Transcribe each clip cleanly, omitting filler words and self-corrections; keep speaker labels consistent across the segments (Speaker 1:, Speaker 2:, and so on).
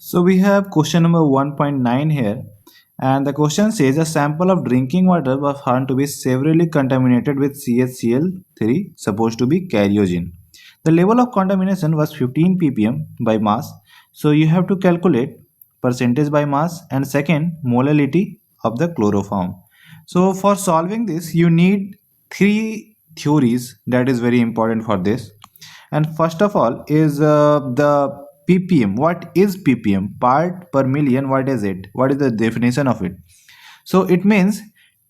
Speaker 1: So we have question number 1.9 here, and the question says a sample of drinking water was found to be severely contaminated with CaCl3 supposed to be kerosene. The level of contamination was 15 ppm by mass. So you have to calculate percentage by mass and second molality of the chloroform. So for solving this you need three theories that is very important for this. And first of all is the ppm. What is ppm? Part per million. What is it? What is the definition of it? So it means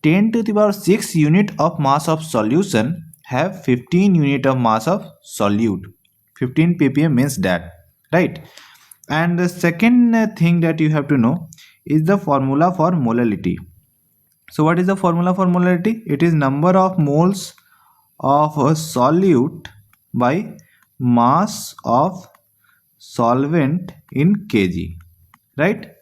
Speaker 1: 10 to the power 6 unit of mass of solution have 15 unit of mass of solute. 15 ppm means that, right? And the second thing that you have to know is the formula for molality. So what is the formula for molality? It is number of moles of a solute by mass of solvent in kg, right?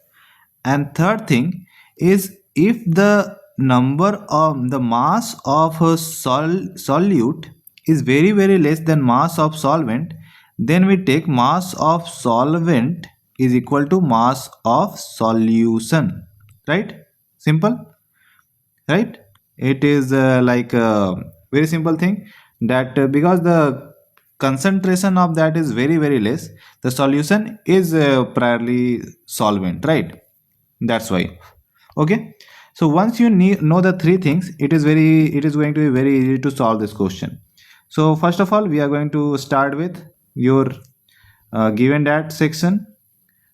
Speaker 1: And third thing is if the number of the mass of a solute is very less than mass of solvent, then we take mass of solvent is equal to mass of solution, right? Simple, right? It is like a very simple thing that because the concentration of that is very less, the solution is priorly solvent, right? That's why. Okay, so once you know the three things, it is going to be very easy to solve this question. So first of all we are going to start with your given that section.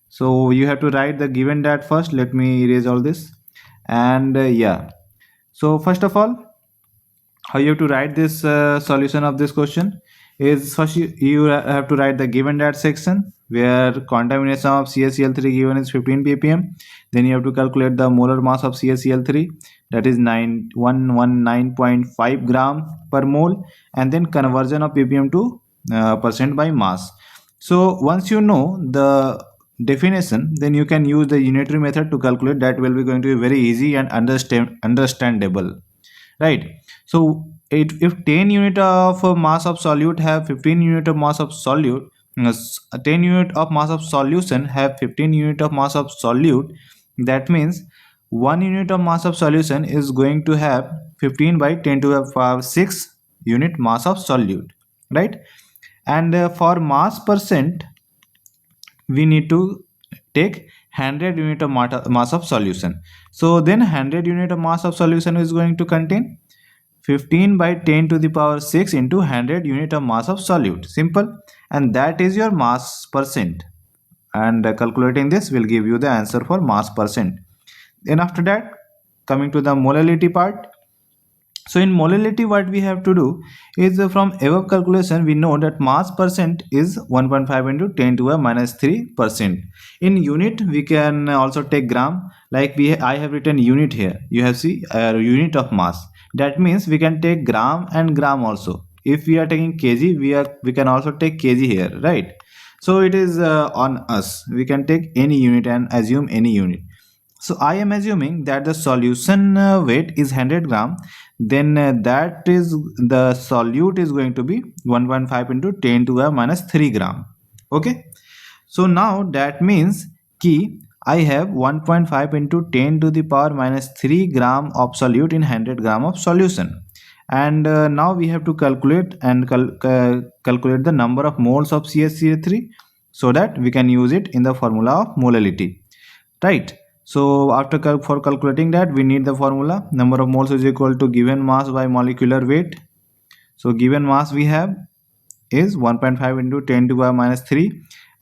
Speaker 1: So you have to write the given that first. Let me erase all this. And yeah, so first of all how you have to write this solution of this question is first you have to write the given that section where contamination of CaCl3 given is 15 ppm. Then you have to calculate the molar mass of CaCl3, that is 119.5 gram per mole, and then conversion of ppm to percent by mass. So once you know the definition, then you can use the unitary method to calculate. That will be going to be very easy and understandable, right? So if 10 unit of mass of solute have 15 unit of mass of solute, 10 unit of mass of solution have 15 unit of mass of solute, that means 1 unit of mass of solution is going to have 15 by 10 to the power 6 unit mass of solute, right? And for mass percent we need to take 100 unit of mass of solution. So then 100 unit of mass of solution is going to contain 15 by 10 to the power 6 into 100 unit of mass of solute. Simple. And that is your mass percent. And calculating this will give you the answer for mass percent. Then after that, coming to the molality part. So in molality what we have to do is from above calculation we know that mass percent is 1.5 into 10 to the minus 3%. In unit we can also take gram, like I have written unit here. You have see unit of mass. That means we can take gram and gram also. If we are taking kg, we can also take kg here, right? So it is on us. We can take any unit and assume any unit. So I am assuming that the solution weight is 100 gram. Then that is the solute is going to be 1.5 into 10 to the minus 3 gram. Okay. So now that means key I have 1.5 into 10 to the power minus 3 gram of solute in 100 gram of solution. And now we have to calculate and calculate the number of moles of CaCl3 so that we can use it in the formula of molality, right? So after for calculating that we need the formula. Number of moles is equal to given mass by molecular weight. So given mass we have is 1.5 into 10 to the power minus 3,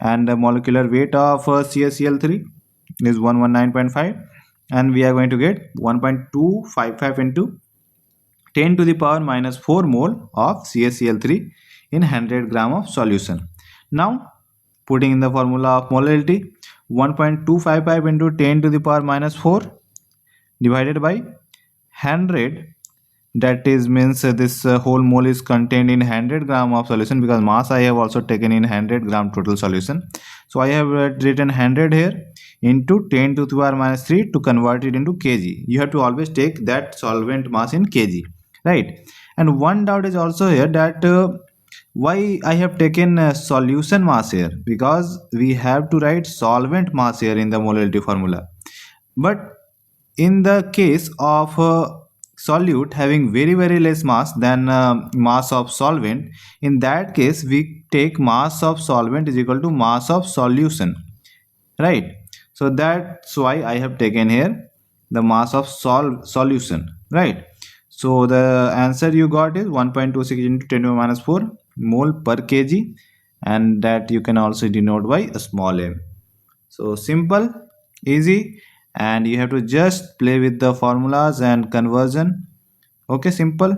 Speaker 1: and the molecular weight of CaCl3 is 119.5, and we are going to get 1.255 into 10 to the power minus 4 mole of CaCl3 in 100 gram of solution. Now putting in the formula of molality, 1.255 into 10 to the power minus 4 divided by 100, that is means this whole mole is contained in 100 gram of solution, because mass I have also taken in 100 gram total solution. So I have written 100 here into 10 to the power minus 3 to convert it into kg. You have to always take that solvent mass in kg, right? And one doubt is also here that Why I have taken solution mass here? Because we have to write solvent mass here in the molality formula. But in the case of solute having very less mass than mass of solvent, in that case we take mass of solvent is equal to mass of solution, right? So that's why I have taken here the mass of solution, right? So the answer you got is 1.26 into 10 to the minus 4 mole per kg, and that you can also denote by a small m. So simple, easy, and you have to just play with the formulas and conversion. Okay, simple.